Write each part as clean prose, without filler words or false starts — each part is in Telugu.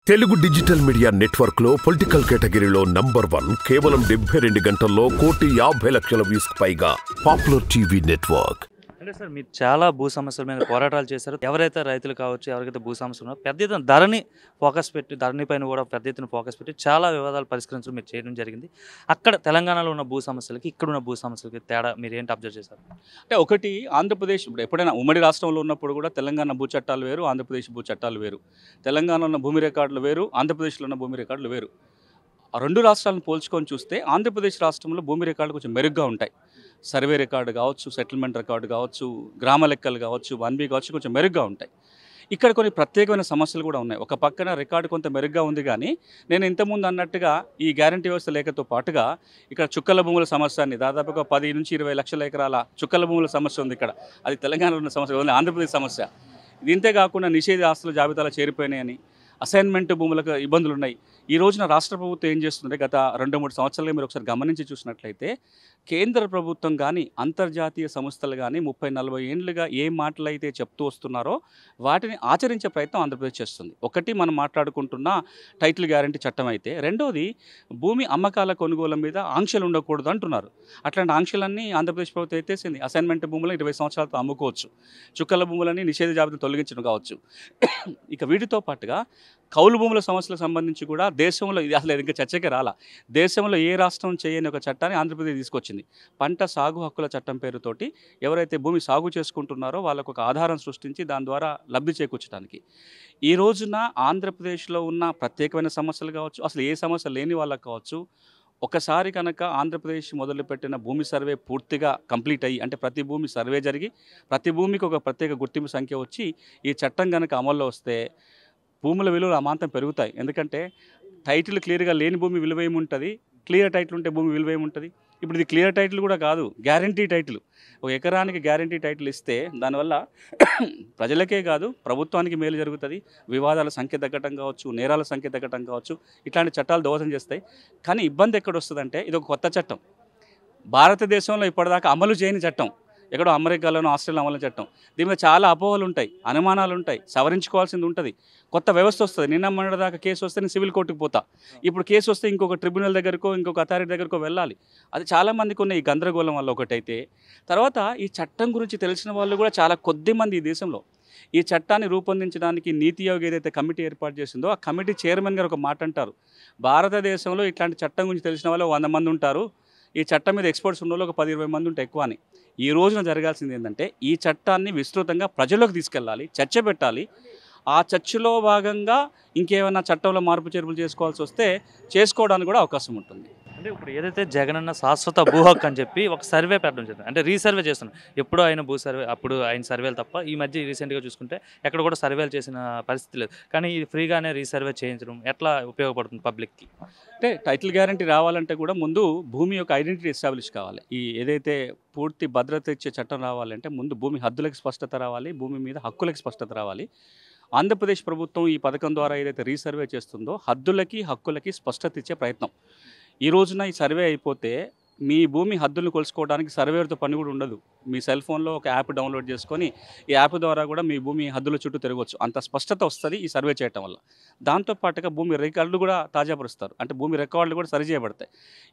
తెలుగు డిజిటల్ మీడియా నెట్వర్క్ లో పొలిటికల్ కేటగిరీలో #1 కేవలం 72 గంటల్లో 1,50,00,000 వ్యూస్ పైగా పాపులర్ టీవీ నెట్వర్క్. అంటే సార్ మీరు చాలా భూ సమస్యల మీద పోరాటాలు చేశారు. ఎవరైతే రైతులు కావచ్చు, ఎవరికైతే భూ సమస్యలు ఉన్నారో పెద్ద ఎత్తున ధరణి ఫోకస్ పెట్టి, ధరణి పైన కూడా పెద్ద ఎత్తున ఫోకస్ పెట్టి చాలా వివాదాలు పరిష్కరించడం మీరు చేయడం జరిగింది. అక్కడ తెలంగాణలో ఉన్న భూ సమస్యలకి, ఇక్కడున్న భూ సమస్యలకి తేడా మీరు ఏంటి అబ్జర్వ్ చేశారు? అంటే ఒకటి ఆంధ్రప్రదేశ్ ఇప్పుడు ఎప్పుడైనా ఉమ్మడి రాష్ట్రంలో ఉన్నప్పుడు కూడా తెలంగాణ భూ చట్టాలు వేరు, ఆంధ్రప్రదేశ్ భూ చట్టాలు వేరు. తెలంగాణలో ఉన్న భూమి రికార్డులు వేరు, ఆంధ్రప్రదేశ్లో ఉన్న భూమి రికార్డులు వేరు. ఆ రెండు రాష్ట్రాలను పోల్చుకొని చూస్తే ఆంధ్రప్రదేశ్ రాష్ట్రంలో భూమి రికార్డులు కొంచెం మెరుగ్గా ఉంటాయి. సర్వే రికార్డు కావచ్చు, సెటిల్మెంట్ రికార్డు కావచ్చు, గ్రామ లెక్కలు కావచ్చు, 1B కావచ్చు, కొంచెం మెరుగ్గా ఉంటాయి. ఇక్కడ కొన్ని ప్రత్యేకమైన సమస్యలు కూడా ఉన్నాయి. ఒక పక్కన రికార్డు కొంత మెరుగ్గా ఉంది, కానీ నేను ఇంతకుముందు అన్నట్టుగా ఈ గ్యారంటీ వ్యవస్థ లేఖతో పాటుగా ఇక్కడ చుక్కల భూముల సమస్య అని దాదాపుగా 10 నుంచి 20 లక్షల ఎకరాల చుక్కల భూముల సమస్య ఉంది ఇక్కడ. అది తెలంగాణలో ఉన్న సమస్య, ఓన్లీ ఆంధ్రప్రదేశ్ సమస్య. ఇంతే కాకుండా నిషేధ ఆస్తుల జాబితాలో చేరిపోయినాయని, అసైన్మెంట్ భూములకు ఇబ్బందులు ఉన్నాయి. ఈ రోజున రాష్ట్ర ప్రభుత్వం ఏం చేస్తుందంటే గత 2-3 సంవత్సరాలుగా మీరు ఒకసారి గమనించి చూసినట్లయితే కేంద్ర ప్రభుత్వం కానీ అంతర్జాతీయ సంస్థలు కానీ 30-40 ఏళ్ళుగా ఏ మాటలైతే చెప్తూ వస్తున్నారో వాటిని ఆచరించే ప్రయత్నం ఆంధ్రప్రదేశ్ చేస్తుంది. ఒకటి మనం మాట్లాడుకుంటున్న టైటిల్ గ్యారంటీ చట్టం అయితే, రెండోది భూమి అమ్మకాల కొనుగోలు మీద ఆంక్షలు ఉండకూడదు అంటున్నారు. అట్లాంటి ఆంక్షలన్నీ ఆంధ్రప్రదేశ్ ప్రభుత్వం ఎత్తేసింది. అసైన్మెంట్ భూములను 20 సంవత్సరాలతో అమ్ముకోవచ్చు, చుక్కల భూములని నిషేధ జాబితా తొలగించడం కావచ్చు. ఇక వీటితో పాటుగా కౌలు భూముల సమస్యలకు సంబంధించి కూడా దేశంలో ఇది అసలు ఇంకా చర్చకే రాలా. దేశంలో ఏ రాష్ట్రం చేయని ఒక చట్టాన్ని ఆంధ్రప్రదేశ్ తీసుకొచ్చింది. పంట సాగు హక్కుల చట్టం పేరుతోటి ఎవరైతే భూమి సాగు చేసుకుంటున్నారో వాళ్ళకు ఒక ఆధారం సృష్టించి దాని ద్వారా లబ్ధి చేకూర్చడానికి. ఈ రోజున ఆంధ్రప్రదేశ్లో ఉన్న ప్రత్యేకమైన సమస్యలు కావచ్చు, అసలు ఏ సమస్య లేని వాళ్ళకు కావచ్చు, ఒకసారి కనుక ఆంధ్రప్రదేశ్ మొదలుపెట్టిన భూమి సర్వే పూర్తిగా కంప్లీట్ అయ్యి, అంటే ప్రతి భూమి సర్వే జరిగి ప్రతి భూమికి ఒక ప్రత్యేక గుర్తింపు సంఖ్య వచ్చి ఈ చట్టం కనుక అమల్లో వస్తే భూముల విలువలు అమాంతం పెరుగుతాయి. ఎందుకంటే టైటిల్ క్లియర్గా లేని భూమి విలువ ఏముంటుంది, క్లియర్ టైటిల్ ఉంటే భూమి విలువ ఏముంటుంది. ఇప్పుడు ఇది క్లియర్ టైటిల్ కూడా కాదు, గ్యారంటీ టైటిల్. ఒక ఎకరానికి గ్యారంటీ టైటిల్ ఇస్తే దానివల్ల ప్రజలకే కాదు ప్రభుత్వానికి మేలు జరుగుతుంది. వివాదాల సంఖ్య తగ్గటం కావచ్చు, నేరాల సంఖ్య తగ్గటం కావచ్చు, ఇట్లాంటి చట్టాలు దోహదం చేస్తాయి. కానీ ఇబ్బంది ఎక్కడ వస్తుందంటే ఇది ఒక కొత్త చట్టం, భారతదేశంలో ఇప్పటిదాకా అమలు చేయని చట్టం, ఎక్కడో అమెరికాలోనో ఆస్ట్రేలియా అమలు చట్టం. దీని మీద చాలా అపోహలు ఉంటాయి, అనుమానాలు ఉంటాయి, సవరించుకోవాల్సింది ఉంటుంది. కొత్త వ్యవస్థ వస్తుంది. నిన్న మొన్నటిదాకా కేసు వస్తే నేను సివిల్ కోర్టుకు పోతా, ఇప్పుడు కేసు వస్తే ఇంకొక ట్రిబ్యునల్ దగ్గరకో ఇంకొక అథారిటీ దగ్గరకో వెళ్ళాలి. అది చాలామందికి ఉన్న ఈ గందరగోళం వల్ల ఒకటైతే, తర్వాత ఈ చట్టం గురించి తెలిసిన వాళ్ళు కూడా చాలా కొద్ది మంది ఈ దేశంలో. ఈ చట్టాన్ని రూపొందించడానికి నీతి ఆయోగ్ ఏదైతే కమిటీ ఏర్పాటు చేసిందో ఆ కమిటీ చైర్మన్ గారు ఒక మాట అంటారు, భారతదేశంలో ఇట్లాంటి చట్టం గురించి తెలిసిన వాళ్ళు 100 మంది ఉంటారు, ఈ చట్టం మీద ఎక్స్పర్ట్స్ ఉన్న వాళ్ళు ఒక 10-20 మంది ఉంటే ఎక్కువ అని. ఈ రోజున జరగాల్సింది ఏంటంటే ఈ చట్టాన్ని విస్తృతంగా ప్రజల్లోకి తీసుకెళ్ళాలి, చర్చ పెట్టాలి. ఆ చర్చలో భాగంగా ఇంకేమైనా చట్టంలో మార్పు చేర్పులు చేసుకోవాల్సి వస్తే చేసుకోవడానికి కూడా అవకాశం ఉంటుంది. అంటే ఇప్పుడు ఏదైతే జగనన్న శాశ్వత భూ హక్కు అని చెప్పి ఒక సర్వే పెట్టడం జరిగింది, అంటే రీసర్వే చేస్తున్నాం. ఎప్పుడో ఆయన భూ సర్వే, అప్పుడు ఆయన సర్వేలు తప్ప ఈ మధ్య రీసెంట్గా చూసుకుంటే ఎక్కడ కూడా సర్వేలు చేసిన పరిస్థితి లేదు. కానీ ఇది ఫ్రీగానే రీసర్వే చేయించడం ఎట్లా ఉపయోగపడుతుంది పబ్లిక్కి? అంటే టైటిల్ గ్యారంటీ రావాలంటే కూడా ముందు భూమి యొక్క ఐడెంటిటీ ఎస్టాబ్లిష్ కావాలి. ఈ ఏదైతే పూర్తి భద్రత ఇచ్చే చట్టం రావాలంటే ముందు భూమి హద్దులకు స్పష్టత రావాలి, భూమి మీద హక్కులకు స్పష్టత రావాలి. ఆంధ్రప్రదేశ్ ప్రభుత్వం ఈ పథకం ద్వారా ఏదైతే రీసర్వే చేస్తుందో హద్దులకి హక్కులకి స్పష్టత ఇచ్చే ప్రయత్నం. ఈ రోజున ఈ సర్వే అయిపోతే మీ భూమి హద్దులను కొలుసుకోవడానికి సర్వేతో పని కూడా ఉండదు. మీ సెల్ ఫోన్లో ఒక యాప్ డౌన్లోడ్ చేసుకొని ఈ యాప్ ద్వారా కూడా మీ భూమి హద్దుల చుట్టూ తిరగవచ్చు. అంత స్పష్టత వస్తుంది ఈ సర్వే చేయటం వల్ల. దాంతోపాటుగా భూమి రికార్డులు కూడా తాజాపరుస్తారు, అంటే భూమి రికార్డులు కూడా సరి చేయబడతాయి.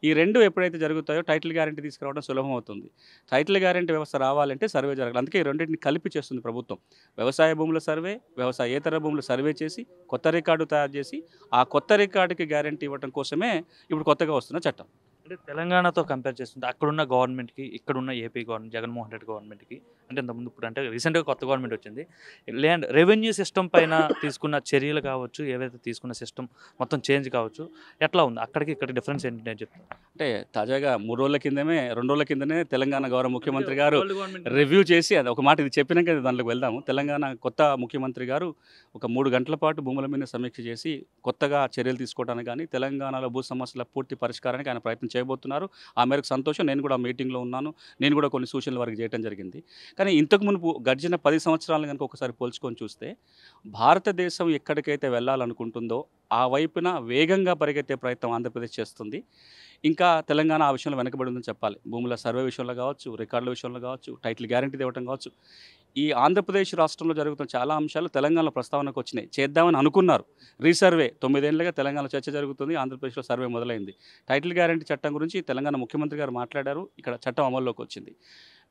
ఈ రెండు ఎప్పుడైతే జరుగుతాయో టైటిల్ గ్యారంటీ తీసుకురావడం సులభం అవుతుంది. టైటిల్ గ్యారంటీ వ్యవస్థ రావాలంటే సర్వే జరగాలి. అందుకే ఈ రెండింటిని కలిపి చేస్తుంది ప్రభుత్వం. వ్యవసాయ భూముల సర్వే, వ్యవసాయేతర భూముల సర్వే చేసి కొత్త రికార్డు తయారు చేసి ఆ కొత్త రికార్డుకి గ్యారంటీ ఇవ్వడం కోసమే ఇప్పుడు కొత్తగా వస్తున్న చట్టం. అంటే తెలంగాణతో కంపేర్ చేస్తుంటే అక్కడున్న గవర్నమెంట్కి, ఇక్కడున్న ఏపీ గవర్నమెంట్, జగన్మోహన్ రెడ్డి గవర్నమెంట్కి, అంటే ఇంతకుముందు ఇప్పుడు అంటే రీసెంట్గా కొత్త గవర్నమెంట్ వచ్చింది, ల్యాండ్ రెవెన్యూ సిస్టమ్ పైన తీసుకున్న చర్యలు కావచ్చు, ఏవైతే తీసుకున్న సిస్టమ్ మొత్తం చేంజ్ కావచ్చు, ఎట్లా ఉంది అక్కడికి ఇక్కడ డిఫరెన్స్ ఏంటి నేను చెప్తాను. అంటే తాజాగా 2 రోజుల కిందనే తెలంగాణ గౌరవ ముఖ్యమంత్రి గారు రివ్యూ చేసి, అది ఒక మాట ఇది చెప్పినాక దాంట్లోకి వెళ్దాము. తెలంగాణ కొత్త ముఖ్యమంత్రి గారు ఒక 3 గంటల పాటు భూముల మీద సమీక్ష చేసి కొత్తగా చర్యలు తీసుకోవడానికి కానీ తెలంగాణలో భూ సమస్యల పూర్తి పరిష్కారానికి ఆయన ప్రయత్నం చేయబోతున్నారు. ఆ మేరకు సంతోషం. నేను కూడా మీటింగ్లో ఉన్నాను. నేను కూడా కొన్ని సూచనలు వారికి చేయడం జరిగింది. కానీ ఇంతకు మునుపు గడిచిన 10 సంవత్సరాలను కనుక ఒకసారి పోల్చుకొని చూస్తే భారతదేశం ఎక్కడికైతే వెళ్ళాలనుకుంటుందో ఆ వైపున వేగంగా పరిగెత్తే ప్రయత్నం ఆంధ్రప్రదేశ్ చేస్తుంది. ఇంకా తెలంగాణ ఆ విషయంలో వెనకబడి ఉందని చెప్పాలి. భూముల సర్వే విషయంలో కావచ్చు, రికార్డుల విషయంలో కావచ్చు, టైటిల్ గ్యారంటీ ఇవ్వడం కావచ్చు. ఈ ఆంధ్రప్రదేశ్ రాష్ట్రంలో జరుగుతున్న చాలా అంశాలు తెలంగాణలో ప్రస్తావనకు వచ్చినాయి. చేద్దామని అనుకున్నారు. రీసర్వే 9 ఏళ్లుగా తెలంగాణలో చర్చ జరుగుతుంది. ఆంధ్రప్రదేశ్లో సర్వే మొదలైంది. టైటిల్ గ్యారంటీ చట్టం గురించి తెలంగాణ ముఖ్యమంత్రి గారు మాట్లాడారు. ఇక్కడ చట్టం అమల్లోకి వచ్చింది.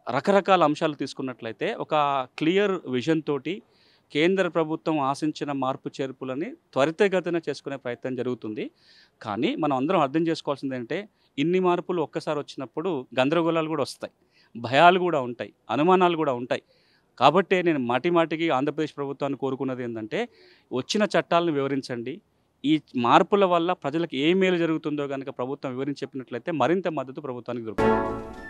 రకరకాల అంశాలు తీసుకున్నట్లయితే ఒక క్లియర్ విజన్ తోటి కేంద్ర ప్రభుత్వం ఆశించిన మార్పు చేర్పులని త్వరితగతిన చేసుకునే ప్రయత్నం జరుగుతుంది. కానీ మనం అందరం అర్థం చేసుకోవాల్సింది ఏంటంటే ఇన్ని మార్పులు ఒక్కసారి వచ్చినప్పుడు గందరగోళాలు కూడా వస్తాయి, భయాలు కూడా ఉంటాయి, అనుమానాలు కూడా ఉంటాయి. కాబట్టే నేను మాటికి ఆంధ్రప్రదేశ్ ప్రభుత్వాన్ని కోరుకున్నది ఏంటంటే వచ్చిన చట్టాలను వివరించండి. ఈ మార్పుల వల్ల ప్రజలకు ఏ మేలు జరుగుతుందో కనుక ప్రభుత్వం వివరించి చెప్పినట్లయితే మరింత మద్దతు ప్రభుత్వానికి దొరుకుతుంది.